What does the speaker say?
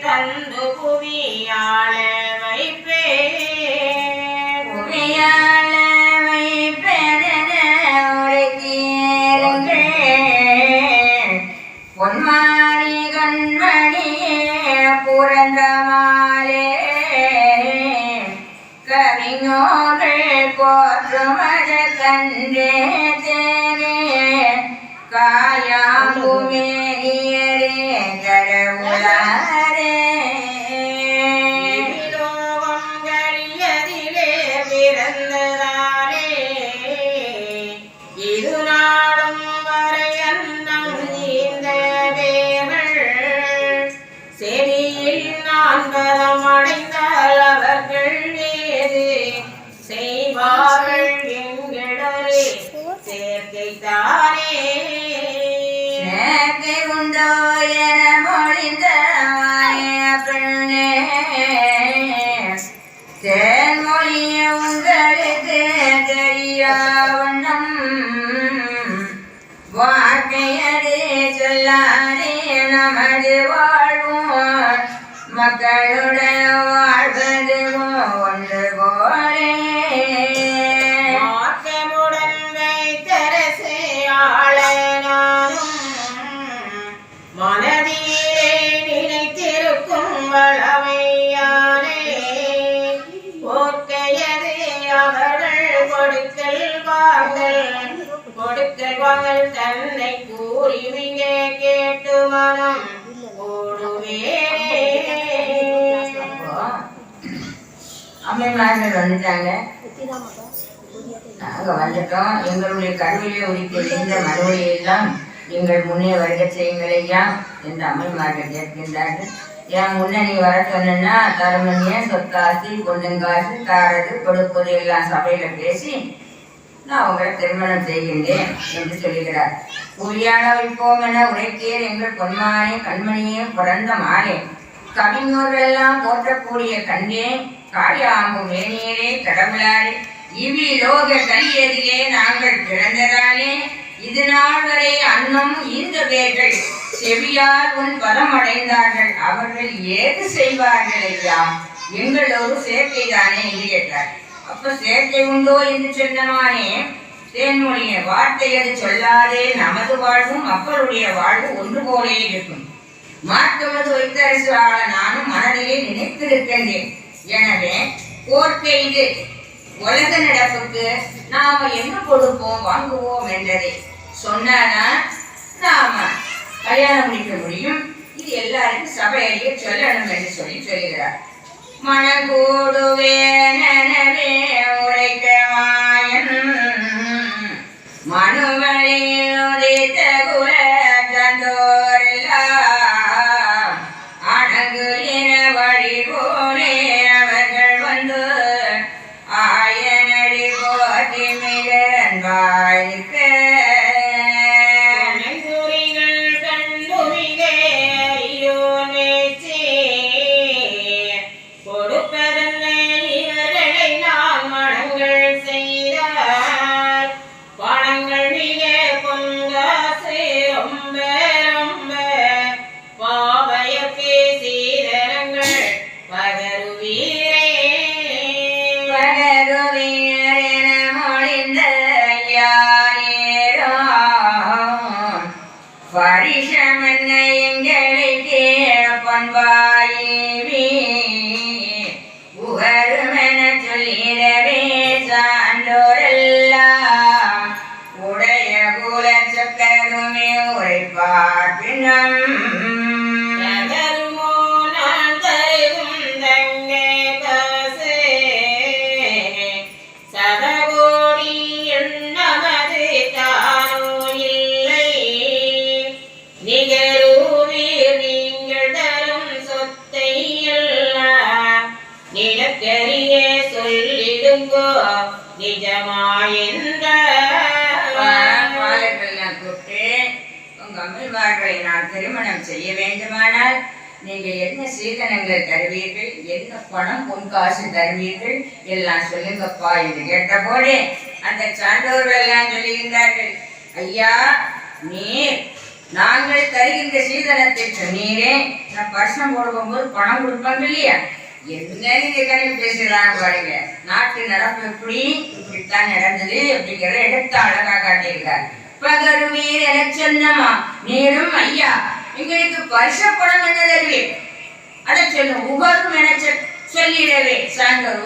தந்து புவியாள வைப்பே பொன்மாரி கண்மணியே புரந்தமாலே கவிஞர்கள் போற்றுமத கண்டே தேனே காயாங்குமேனியரே கடவுளாரே லோகம் கரியதிலே பிறந்ததாலே இது நாளும் வரையன்னம் நீந்த வேர்கள் செடியில் நான் பதமடைந்தால் அவர்கள் ஏது செய்வார்கள் எங்கிடரே சேர்க்கைத்தானே சேர்க்கை உண்டோ என மொழிந்த பெண்ணே தேன்மொழிய உங்களுக்கு தெரியாவண்ணம் வாழ்க்கையது சொல்லாதே நமது வாழ்வோம் மக்களுடைய வாழ்வது ஒன்று போலே மாற்றமுடன் வைத்தரசே ஆளனாலும் மனதிலே நினைத்திருக்கும் வளமையானே போர்க்கையதே அவர்கள் கொடுக்கல் வாங்கல் தன்னை கூறி மிக கேட்டு மனம் அம்மைமார்கள் வந்துட்டாங்க. நாங்கள் வந்துட்டோம். எங்களுடைய கருவிலே உரித்த இந்த மனுவை எல்லாம் எங்கள் முன்னே வருக செய்யுங்கள் ஐயா என்று அம்மைமார்கள் கேட்கின்றார்கள். என் முன்னே நீ வர சொன்னா தருமணிய சொத்தாசி பொண்ணுங்காசு தாரது கொடுப்பது எல்லாம் சபையில பேசி நான் உங்களை திருமணம் செய்கின்றேன் என்று சொல்லுகிறார். புரியாத வைப்போம் என உரைத்தேர் எங்கள் பொன்மானே கண்மணியே பிறந்த மானே கவிஞர்கள் எல்லாம் போற்றக்கூடிய கண்டே காயாம்பு மேனியரே கடவுளாரே இவி லோக கலியதிலே நாங்கள் பிறந்ததாலே இது நாள் வரை அன்னம் இந்த பேர்கள் செவியால் உன் பதமடைந்தார்கள் அவர்கள் ஏது செய்வார்கள் ஐயா எங்களோடு சேர்க்கைதானே என்று கேட்டார். அப்ப சேர்க்கை உண்டோ என்று சொன்னமானே தேன்மொழிய வார்த்தை அது சொல்லாதே நமது வாழ்வும் மக்களுடைய வாழ்வு ஒன்று போலே இருக்கும். மாற்றுவது வைத்தரசு ஆள நானும் மனதிலே நினைத்திருக்கின்றேன். எனவே கோர்க்கை இது உலக நடப்புக்கு நாம என்ன கொடுப்போம் வாங்குவோம் என்றதை சொன்னாதான் நாம கல்யாணம் முடிக்க முடியும். இது எல்லாருக்கும் சபையிலேயே சொல்லணும் என்று சொல்லுகிறார். மனக்கூடுவேனவே உரைக்க மாயன் மனுவழியில் உதித்த குல தந்தோரெல்லாம் அணங்குகிற வழி போலே அவர்கள் வந்து ஆயனடி போற்றி மிக அன்பாயிருக்க நான் திருமணம் செய்ய வேண்டுமானால் நீங்கள் என்ன சீதனங்கள் தருவீர்கள், என்ன பணம் பொன்காசு தருவீர்கள் எல்லாம் சொல்லுங்கப்பா என்று கேட்டபோதே அந்த சான்றோர்கள் எல்லாம் சொல்லுகின்றார்கள். ஐயா, நீர் நாங்கள் தருகின்ற சீதனத்தை சொன்னீரே, நான் பர்சனம் போடும்போது பணம் கொடுப்பாங்க இல்லையா? என்ன நீங்க கணக்கு பேசுறாங்க பாருங்க. நாட்டு நடப்பு எப்படி இப்படித்தான் நடந்தது அப்படிங்கிறத எடுத்து அழகா காட்டியிருக்காரு. பகருவீர் என சொன்னமா நீரும் ஐயா எங்களுக்கு பரிச பணம் என்ன தருவீர்? அட சொல்லும் உகரும் என சொல்லிடவே சான்றோர்